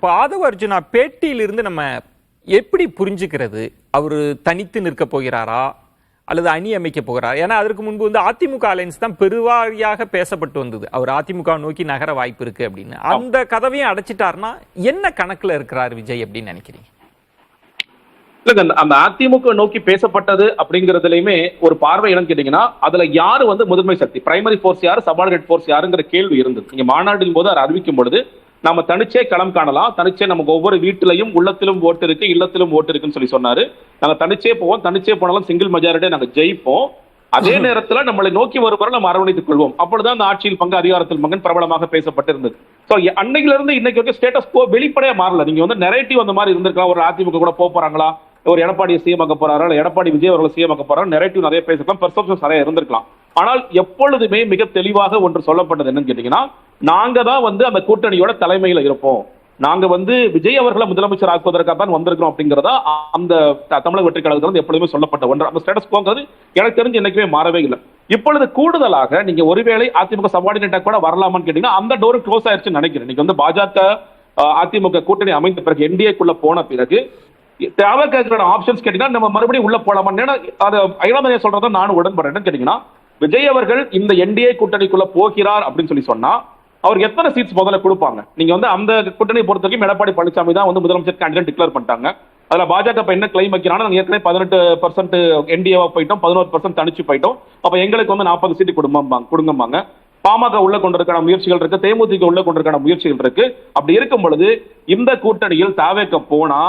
இப்போ ஆதவ அர்ஜுனா பேட்டியிலிருந்து நம்ம எப்படி புரிஞ்சுக்கிறது? அவர் தனித்து நிற்க போகிறாரா அல்லது அணி அமைக்க போகிறாரா? ஏன்னா அதற்கு முன்பு வந்து அதிமுக அலைன்ஸ் தான் பெருவாரியாக பேசப்பட்டு வந்தது. அவர் அதிமுக நோக்கி நகர வாய்ப்பு இருக்கு அப்படின்னு. அந்த கதவையும் அடைச்சிட்டாருன்னா என்ன கணக்குல இருக்கிறார் விஜய் அப்படின்னு நினைக்கிறீங்க? அந்த அதிமுக நோக்கி பேசப்பட்டது அப்படிங்கறதுலயுமே ஒரு பார்வை என்னன்னு கேட்டீங்கன்னா, அதுல யாரு வந்து முதன்மை சக்தி, பிரைமரி போர்ஸ் யாரு, சபார்டினேட் போர்ஸ் யாருங்கிற கேள்வி இருந்தது. நீங்க மாநாட்டின் போது அதை அறிவிக்கும் பொழுது நம்ம தனிச்சே களம் காணலாம், தனிச்சே நமக்கு ஒவ்வொரு வீட்டிலையும் உள்ளத்திலும் ஓட்டு இருக்கு, இல்லத்திலும் ஓட்டு இருக்குன்னு சொல்லி சொன்னாரு. நாங்க தனிச்சே போவோம், தனிச்சே போனாலும் சிங்கிள் மெஜாரிட்டியை நாங்க ஜெயிப்போம், அதே நேரத்துல நம்மளை நோக்கி வருவரை நம்ம அரவணைத்துக் கொள்வோம். அப்பொழுதுதான் அந்த ஆட்சியில் பங்கு அதிகாரத்தில் பங்கு பிரபலமாக பேசப்பட்டிருந்தது. சோ அன்னையில இருந்து இன்னைக்கு வரைக்கும் ஸ்டேட்டஸ் கோ வெளிப்படையா மாறல. நீங்க வந்து நெரேட்டிவ் அந்த மாதிரி இருந்திருக்கலாம், ஒரு அதிமுக கூட போறாங்களா, ஒரு எடப்பாடி சிஎம் ஆக்க போறாரா, எடப்பாடி விஜய் அவர்கள் சிஎம் ஆக்க போறாரு, நெரேட்டிவ் நிறைய பேசலாம், பெர்செப்ஷன்ஸ் நிறைய இருந்திருக்கலாம். ஆனால் எப்பொழுதுமே மிக தெளிவாக ஒன்று சொல்லப்பட்டது என்னன்னு கேட்டீங்கன்னா, நாங்க தான் வந்து அந்த கூட்டணியோட தலைமையில இருப்போம், நாங்க வந்து விஜய் அவர்களை முதலமைச்சர் ஆக்குவதற்காக தான் வந்திருக்கிறோம் அப்படிங்கறதா அந்த தமிழக வெற்றி கழகத்தில் வந்து எப்பொழுதுமே சொல்லப்பட்ட ஒன்று. அந்த ஸ்டேட்டஸ் போங்கிறது எனக்கு தெரிஞ்சு என்னைக்குமே மாறவே இல்லை. இப்பொழுது கூடுதலாக நீங்க ஒருவேளை அதிமுக சபார்டினேட்டா கூட வரலாமான்னு கேட்டீங்கன்னா, அந்த டோர் க்ளோஸ் ஆயிருச்சுன்னு நினைக்கிறேன். நீங்க வந்து பாஜக அதிமுக கூட்டணி அமைந்த பிறகு, என்டிஏக்குள்ள போன பிறகு தேவைக்கான ஆப்ஷன்ஸ் கேட்டீங்கன்னா நம்ம மறுபடியும் உள்ள போலாமா, அது சொல்றத நானும் உடன்படுறேன். கேட்டீங்கன்னா விஜய் அவர்கள் இந்த என்டிஏ கூட்டணிக்குள்ள போகிறார் அப்படின்னு சொல்லி சொன்னா அவருக்கு எத்தனை சீட்ஸ் முதல்ல கொடுப்பாங்க? நீங்க வந்து அந்த கூட்டணி பொறுத்த வரைக்கும் எடப்பாடி பழனிசாமி தான் வந்து முதலமைச்சர் கேண்டிடேட் டிக்ளேர் பண்ணிட்டாங்க. அதுல பாஜக என்ன கிளைம் வைக்கிறாங்க, நாங்க ஏற்கனவே 18% என்டிஏவா போயிட்டோம், 11% தனிச்சு போயிட்டோம், அப்ப எங்களுக்கு வந்து 40 சீட்டு கொடுங்கம்பாங்க. பாமக உள்ள கொண்டிருக்கான முயற்சிகள் இருக்கு, தேமுதிக உள்ள கொண்டிருக்கான முயற்சிகள் இருக்கு. அப்படி இருக்கும் பொழுது இந்த கூட்டணியில் தாவேக்க போனா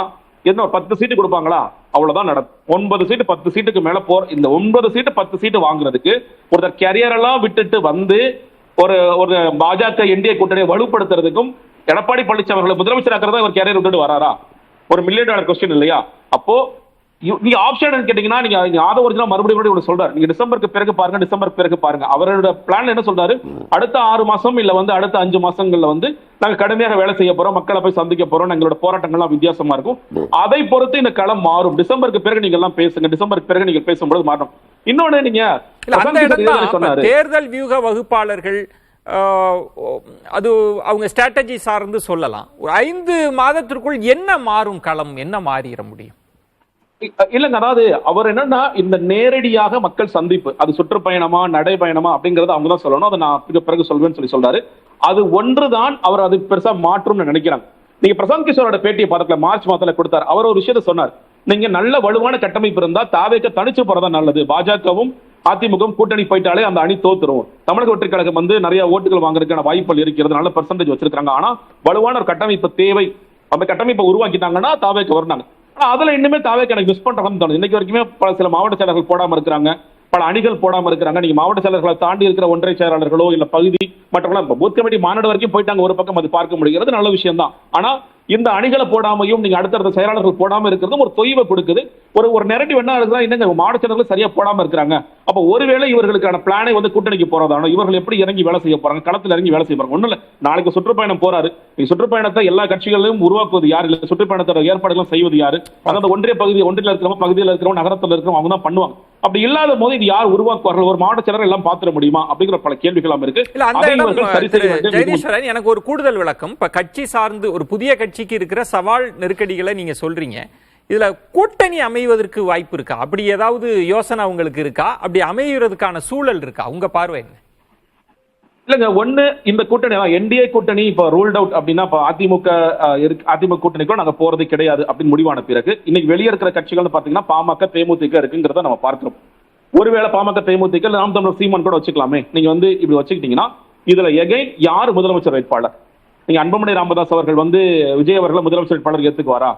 என்ன 10 சீட்டு கொடுப்பாங்களா? அவ்வளவுதான் நடக்கும். 9 சீட்டு 10 சீட்டுக்கு மேல இந்த 9 சீட்டு 10 சீட்டு வாங்குறதுக்கு ஒருத்தர் கேரியர் எல்லாம் விட்டுட்டு வந்து ஒரு பாஜக என்டிஏ கூட்டணியை வலுப்படுத்துறதுக்கும் எடப்பாடி பழனிசாமி அவர்களை முதலமைச்சர் ஆக்கிறதா ஒரு கேரியர் விட்டுட்டு வராரா? ஒரு $1 மில்லியன் கொஸ்டின் இல்லையா? அப்போ நீங்க ஆப்ஷன் கேட்டீங்கன்னா, நீங்க ஆதவ அர்ஜுனா மறுபடியும் சொல்றாரு, நீங்க டிசம்பருக்கு பிறகு பாருங்க, டிசம்பருக்கு பிறகு பாருங்க. அவரோட பிளான் என்ன சொல்றாரு, அடுத்த 6 மாசம் இல்ல வந்து அடுத்த 5 மாசங்கள்ல வந்து நாங்க கடுமையாக வேலை செய்ய போறோம், மக்களை போய் சந்திக்க போறோம், எங்களோட போராட்டங்கள்லாம் வித்தியாசமா இருக்கும், அதை பொறுத்து இந்த களம் மாறும், டிசம்பருக்கு பிறகு நீங்க எல்லாம் பேசுங்க, டிசம்பருக்கு பிறகு நீங்க பேசும்போது மாறும். இன்னொன்னு நீங்க தேர்தல் வியூக வகுப்பாளர்கள் அது அவங்க ஸ்ட்ராட்டஜி சார்ந்து சொல்லலாம். ஒரு 5 மாதத்திற்குள் என்ன மாறும் களம், என்ன மாறிட முடியும்? இல்லங்க, அதாவது அவர் என்னன்னா இந்த நேரடியாக மக்கள் சந்திப்பு, அது சுற்றுப்பயணமா நடைபயணமா அப்படிங்கறத அவங்க தான் சொல்லணும், அதை நான் பிறகு சொல்வேன்னு சொல்லி சொல்றாரு. அது ஒன்றுதான் அவர் அது பெருசா மாற்றும்னு நினைக்கிறாங்க. நீங்க பிரசாந்த் கிஷோரோட பேட்டியை பார்க்கல, மார்ச் மாதத்துல கொடுத்தார். அவர் ஒரு விஷயத்த சொன்னார், நீங்க நல்ல வலுவான கட்டமைப்பு இருந்தா தாவேக்க தனிச்சு போறதா நல்லது, பாஜகவும் அதிமுகவும் கூட்டணி போயிட்டாலே அந்த அணி தோத்துரும், தமிழக வெற்றி கழகம் வந்து நிறைய ஓட்டுகள் வாங்குறதுக்கான வாய்ப்புகள் இருக்கிறது, நல்ல பெர்சன்டேஜ் வச்சிருக்காங்க, ஆனா வலுவான ஒரு கட்டமைப்பு தேவை, அந்த கட்டமைப்பை உருவாக்கிட்டாங்கன்னா தாவேக்க வருவாங்க. அதுல இன்னுமே தாவேக்க எனக்கு மிஸ் பண்றாங்கன்னு தோணுது. இன்னைக்கு வரைக்குமே சில மாவட்ட செயலர்கள் போடாம இருக்கிறாங்க, பல அணிகள் போடாம இருக்கிறாங்க. நீங்க மாவட்ட செயலர்களை தாண்டி இருக்கிற ஒன்றை செயலாளர்களோ இல்ல பகுதி மற்றவங்கள பூத் கமிட்டி மாநாடு வரைக்கும் போயிட்டாங்க, ஒரு பக்கம் அது பார்க்க முடிகிறது, நல்ல விஷயம் தான். ஆனா இந்த அணிகளை போடாமையும் நீங்க அடுத்தடுத்த செயலாளர்கள் போடாம இருக்கிறதும் ஒரு தொய்வை கொடுக்குது. ஒரு நெரட்டிவ் என்ன இருக்குதா, என்னங்க மாவட்ட செயலர்கள் சரியா போடாம இருக்கிறாங்க, அப்ப ஒருவேளை இவர்களுக்கான பிளானை வந்து கூட்டணிக்கு போறதானோ, இவர்கள் எப்படி இறங்கி வேலை செய்ய போறாங்க, களத்தில் இறங்கி வேலை செய்ய போறாங்க. ஒண்ணு இல்ல, நாளைக்கு சுற்றுப்பயணம் போறாரு, சுற்றுப்பயணத்தை எல்லா கட்சிகளிலும் உருவாக்குவது யாரு, இல்ல சுற்றுப்பயணத்தோட ஏற்பாடுகள் செய்வது யாரு, அதாவது ஒன்றிய பகுதி, ஒன்றில் இருக்கிறவங்க, பகுதியில் இருக்கிறவங்க, நகரத்தில் இருக்கிறவங்க அவங்க தான் பண்ணுவாங்க. அப்படி இல்லாத போது இது யார் உருவாக்குவார்கள், ஒரு மாவட்ட செயலர் எல்லாம் பாத்திர முடியுமா அப்படிங்கிற பல கேள்விகள் இருக்கு. எனக்கு ஒரு கூடுதல் விளக்கம், இப்ப கட்சி சார்ந்து ஒரு புதிய கட்சிக்கு இருக்கிற சவால் நெருக்கடிகளை நீங்க சொல்றீங்க, இதுல கூட்டணி அமைவதற்கு வாய்ப்பு இருக்கா? அப்படி ஏதாவது யோசனை உங்களுக்கு இருக்கா? அப்படி அமைவதற்கான சூழல் இருக்கா? உங்க பார்வை என்ன? இல்லங்க, ஒண்ணு இந்த கூட்டணி என்டிஏ கூட்டணி இப்ப ரூல்ட் அவுட் அப்படின்னா அதிமுக கூட்டணிக்கும் நாங்க போறது கிடையாது அப்படின்னு முடிவான பிறகு இன்னைக்கு வெளியே இருக்கிற கட்சிகள் பாத்தீங்கன்னா பாமக தேமுதிக இருக்குங்கிறத நம்ம பார்க்கிறோம். ஒருவேளை பாமக தேமுதிக நாம் தமிழர் சீமான் கூட வச்சுக்கலாமே, நீங்க வந்து இப்படி வச்சுக்கிட்டீங்கன்னா இதுல எகைன் யார் முதலமைச்சர் வேட்பாளர்? நீங்க அன்புமணி ராமதாஸ் அவர்கள் வந்து விஜய் அவர்களை முதலமைச்சர் வேட்பாளர் ஏத்துக்குவாரா?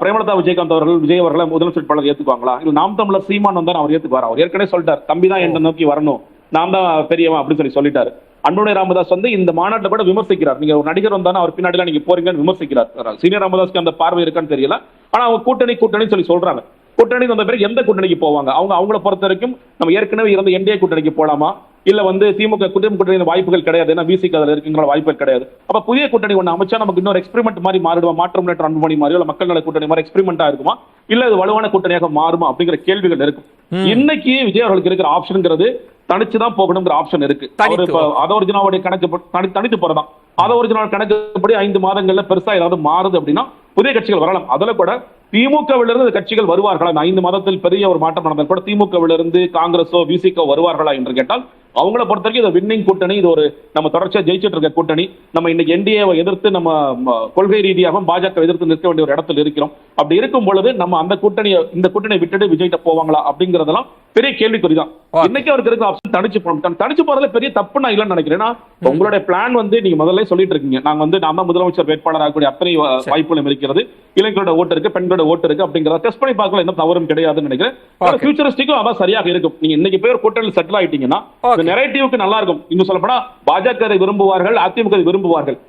பிரேமலதா விஜயகாந்த் அவர்கள் விஜய் அவர்களை முதலமைச்சர் வேட்பாளர் ஏத்துக்குவாங்களா? இல்ல நாம் தமிழர் சீமான் வந்தா அவர் ஏத்துக்குவாரா? அவர் ஏற்கனவே சொல்லிட்டார், தம்பி தான் என்ன நோக்கி வரணும், நான் தான் பெரியவன் அப்படின்னு சொல்லிட்டாரு. அன்புமணி ராமதாஸ் வந்து இந்த மாநாட்டை கூட விமர்சிக்கிறார், நீங்க ஒரு நடிகர் வந்தாலும் அவர் பின்னாடிலாம் நீங்க போறீங்கன்னு விமர்சிக்கிறார். சீனியர் ராமதாஸ்க்கு அந்த பார்வை இருக்கான்னு தெரியல, ஆனா அவங்க கூட்டணி சொல்லி சொல்றாங்க. கூட்டணி வந்த பிறகு எந்த கூட்டணிக்கு போவாங்க? அவங்கள பொறுத்த வரைக்கும் நம்ம ஏற்கனவே இருந்த என்டிஏ கூட்டணிக்கு போலாமா, இல்ல வந்து திமுக கூட்டணி வாய்ப்புகள் கிடையாது, ஏன்னா விசிக்கு அதுல இருக்குங்கிற வாய்ப்புகள் கிடையாது. அப்ப புதிய கூட்டணி ஒண்ணு அமைச்சா நமக்கு இன்னொரு எக்ஸ்பெரிமெண்ட் மாதிரி மாறிடுமா, மாற்றம் முன்னேற்ற அன்புமணி மாதிரியோ இல்ல மக்கள் நல கூட்டணி மாதிரி எக்ஸ்பெரிமெண்டா இருக்குமா, இல்ல இது வலுவான கூட்டணியாக மாறுமா அப்படிங்கிற கேள்விகள் இருக்கும். இன்னைக்கு விஜய் அவர்களுக்கு இருக்கிற ஆப்ஷன்ங்கிறது தனிச்சுதான் போகணுங்கிற ஆப்ஷன் இருக்கு. அதோரிஜினாவுடைய கணக்கு தனித்து போறதான். அதோரிஜினல் கணக்குப்படி 5 மாதங்கள்ல பெருசா ஏதாவது மாறுது அப்படின்னா புதிய கட்சிகள் வரலாம். அதுல கூட திமுகவிலிருந்து கட்சிகள் வருவார்களா, 5 மாதத்தில் பெரிய ஒரு மாற்றம் நடந்தால் கூட திமுகவிலிருந்து காங்கிரஸோ விசிகோ வருவார்களா என்று கேட்டால் அவங்கள பொறுத்த வரைக்கும் இது வின்னிங் கூட்டணி, இது ஒரு நம்ம தொடர்ச்சியா ஜெயிச்சிட்டு இருக்க கூட்டணி. நம்ம இன்னைக்கு என்டிஏவை எதிர்த்து நம்ம கொள்கை ரீதியாகவும் பாஜக எதிர்த்து நிற்க வேண்டிய ஒரு இடத்துல இருக்கிறோம். அப்படி இருக்கும் பொழுது நம்ம அந்த கூட்டணியை இந்த கூட்டணியை விட்டுட்டு விஜய்கிட்ட போவாங்களா அப்படிங்கறதெல்லாம் பெரிய கேள்விக்குறிதான். இன்னைக்கு அவருக்கு இருக்கிற ஆப்ஷன் தனிச்சு போறதுல பெரிய தப்பு நான் இல்லைன்னு நினைக்கிறேன். உங்களுடைய பிளான் வந்து நீங்க முதல்ல சொல்லிட்டு இருக்கீங்க, நாங்க வந்து நான் தான் முதலமைச்சர் வேட்பாளர் ஆகக்கூடிய அத்தனை வாய்ப்புகளும் இருக்கிறது, இளைஞர்களோட ஓட்டு இருக்கு, பெண்களோட ஓட்டு இருக்கு அப்படிங்கறத டெஸ்ட் பண்ணி பார்க்கலாம், எந்த தவறும் கிடையாதுன்னு நினைக்கிறேன். ஃபியூச்சரிஸ்டிக்கும் அதான் சரியாக இருக்கும். நீங்க இன்னைக்கு போய் ஒரு கூட்டணியில் செட்டில் ஆயிட்டீங்கன்னா நெரேட்டிவ்க்கு நல்லா இருக்கும். இன்னும் சொல்லப்போனா பாஜக விரும்புவார்கள், அதிமுக விரும்புவார்கள்.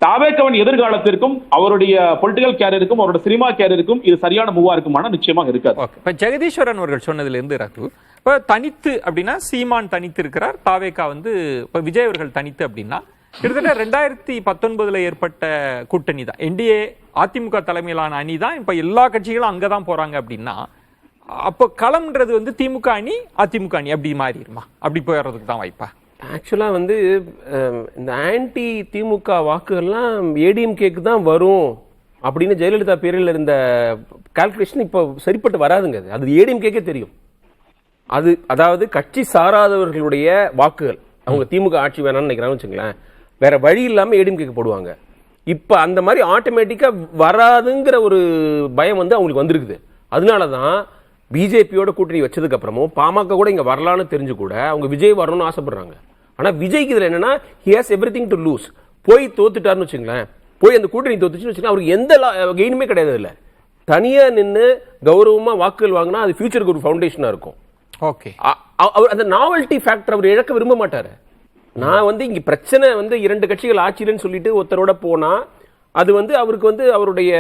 தாவேகவன் எதிர்காலத்திற்கும் அவருடைய பொலிட்டிக்கல் கேரியருக்கும் அவருடைய சினிமா கேரியருக்கும் இது சரியான மூவா இருக்குமான நிச்சயமாக இருக்காது. இப்ப ஜெகதீஸ்வரன் அவர்கள் சொன்னதுல இருந்து ரகு, இப்ப தனித்து அப்படின்னா சீமான் தனித்து இருக்கிறார், தாவேகா வந்து இப்ப விஜய் அவர்கள் தனித்து அப்படின்னா கிட்டத்தட்ட 2019 ஏற்பட்ட கூட்டணி தான், என்டிஏ அதிமுக தலைமையிலான அணி தான் இப்ப எல்லா கட்சிகளும் அங்கதான் போறாங்க அப்படின்னா அப்போ களம்ன்றது வந்து திமுக அணி அதிமுக அணி அப்படி மாறிடுமா, அப்படி போயிடுறதுக்கு தான் வாய்ப்பா? ஆக்சுவலா வந்து இந்த ஆன்டி திமுக வாக்குகள்லாம் ஏடிஎம்கேக்கு தான் வரும் அப்படின்னு ஜெயலலிதா பேரில் இருந்த கால்குலேஷன் இப்போ சரிப்பட்டு வராதுங்க. அது ஏடிஎம்கேக்கே தெரியும். அதாவது கட்சி சாராதவர்களுடைய வாக்குகள் அவங்க திமுக ஆட்சி வேணாம்னு நினைக்கிறாங்கன்னு வச்சுங்களேன், வேற வழி இல்லாம ஏடிஎம்கேக்கு போடுவாங்க. இப்ப அந்த மாதிரி ஆட்டோமேட்டிக்கா வராதுங்கிற ஒரு பயம் வந்து அவங்களுக்கு வந்திருக்குது. அதனாலதான் பிஜேபியோட கூட்டணி வச்சதுக்கு அப்புறமும் பாமக கூட இங்க வரலான்னு தெரிஞ்சு கூட அவங்க விஜய் வரணும்னு ஆசைப்படுறாங்க. ஆனா விஜய்க்கு இதுல என்னன்னா he has everything to lose. போய் தோத்துட்டாருன்னு வச்சுங்களேன், போய் அந்த கூட்டணி தோத்துச்சுன்னு வச்சுக்கலாம், அவருக்கு எந்த கெயினுமே கிடையாது. இல்ல தனியா நின்று கௌரவமா வாக்குகள் வாங்கினா அது ஃபியூச்சருக்கு ஒரு ஃபவுண்டேஷனா இருக்கும். ஓகே, அந்த நாவல்டி ஃபேக்டர் அவர் இழக்க விரும்ப மாட்டாரு. நான் வந்து இங்க பிரச்சனை வந்து 2 கட்சிகள் ஆட்சியிலன்னு சொல்லிட்டு ஒருத்தரோட போனா அது வந்து அவருக்கு வந்து அவருடைய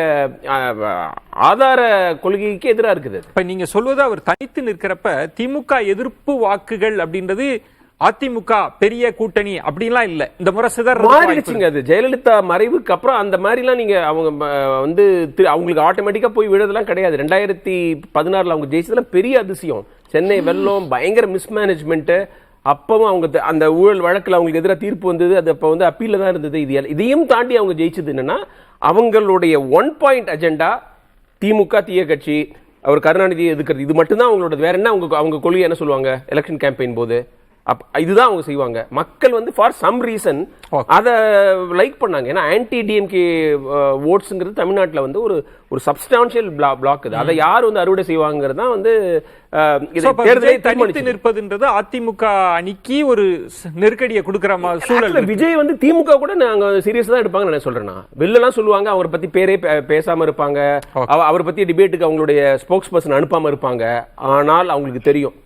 ஆதார கொள்கைக்கு எதிராக இருக்குது. இப்ப நீங்க சொல்வது அவர் தனித்து நிற்கிறப்ப திமுக எதிர்ப்பு வாக்குகள் அப்படின்றது அதிமுக பெரிய கூட்டணி அப்படிலாம் இல்ல, இந்த முறை மாறிடுச்சுங்க. அது ஜெயலலிதா மறைவுக்கு அப்புறம் அந்த மாதிரிலாம் நீங்க அவங்க வந்து அவங்களுக்கு ஆட்டோமேட்டிக்கா போய் விழுறதுலாம் கிடையாது. 2016 அவங்க ஜெயிச்சதுலாம் பெரிய அதிசயம். சென்னை வெள்ளம், பயங்கர மிஸ்மேனேஜ்மெண்ட். அப்பவும் அவங்க அந்த ஊழல் வழக்கில் அவங்களுக்கு எதிராக தீர்ப்பு வந்தது, அது அப்போ வந்து அப்பீல தான் இருந்தது. இதையும் தாண்டி அவங்க ஜெயிச்சது என்னன்னா அவங்களுடைய 1 பாயிண்ட் அஜெண்டா திமுக தீய கட்சி, அவர் கருணாநிதியை எதிர்க்கிறது, இது மட்டும்தான் அவங்களோட. வேற என்ன அவங்க கொள்கை என்ன சொல்லுவாங்க எலெக்ஷன் கேம்பெயின் போது, இதுதான் அவங்க செய்வாங்க. மக்கள் வந்து ஃபார் சம் ரீசன் அதை லைக் பண்ணாங்க. ஏன்னா ஆன்டி டிஎம்கே ஓட்ஸ்ங்கிறது தமிழ்நாட்டில் வந்து ஒரு சப்ஸ்டான்சியல் பிளாக். அதை யார் வந்து அறுவடை செய்வாங்கிறது தான் வந்து தனித்து நிற்பதுன்றது அதிமுக அணிக்கு ஒரு நெருக்கடியை கொடுக்கிற சூழல். விஜய் வந்து திமுக கூட நாங்க சீரியஸா தான் எடுப்பாங்க நான் சொல்றேன். வெளிலலாம் சொல்லுவாங்க அவரை பத்தி பேரே பேசாம இருப்பாங்க, அவரை பத்தி டிபேட்டுக்கு அவங்களுடைய ஸ்போக்ஸ் பர்சன் அனுப்பாம இருப்பாங்க. ஆனால் அவங்களுக்கு தெரியும்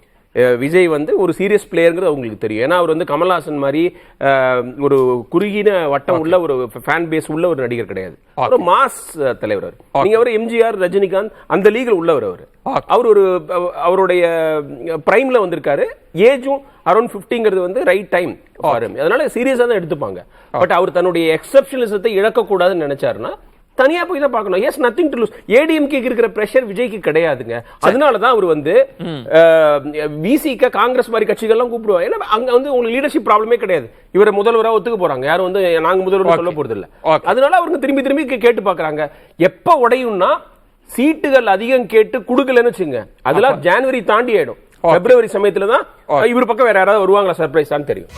விஜய் வந்து ஒரு சீரியஸ் பிளேயர்ங்கிறது அவங்களுக்கு தெரியும். ஏன்னா அவர் வந்து கமல்ஹாசன் மாதிரி ஒரு குறுகின வட்டம் உள்ள ஒரு ஃபேன் பேஸ் உள்ள ஒரு நடிகர் கிடையாது. ஒரு மாஸ் தலைவர். நீங்க அவர் எம்ஜிஆர், ரஜினிகாந்த் அந்த லீக்ல உள்ளவர். அவர் ஒரு அவருடைய பிரைம்ல வந்திருக்காரு. ஏஜும் அரௌண்ட் 50ங்கிறது வந்து ரைட் டைம். அதனால சீரியஸா தான் எடுத்துப்பாங்க. பட் அவர் தன்னுடைய எக்ஸெப்ஷனலிசத்தை இழக்க கூடாதுன்னு நினைச்சாருன்னா தனியா போய் தான் பார்க்கணும். Yes, nothing to lose. ADMK இருக்கிற பிரஷர் விஜய்க்கு கிடையாதுங்க. அதனால தான் அவர் வந்து விசிக காங்கிரஸ் மாதிரி கட்சிகள்லாம் கூப்பிடுவாங்க. ஏன்னா அங்க வந்து உங்களுக்கு லீடர்ஷிப் ப்ராப்ளமே கிடையாது. இவரை முதல்வரா ஒத்துக்க போறாங்க, யாரும் வந்து நாங்க முதல்வர் சொல்ல போறது இல்ல. அதனால அவருக்கு திரும்பி திரும்பி கேட்டு பாக்குறாங்க. எப்ப உடையும்னா சீட்டுகள் அதிகம் கேட்டு குடுக்கலன்னு வச்சுங்க, அதெல்லாம் ஜனவரி தாண்டி ஆயிடும். பிப்ரவரி சமயத்துல தான் இவர் பக்கம் வேற யாராவது வருவாங்களா சர்ப்ரைஸ் தான் தெரியும்.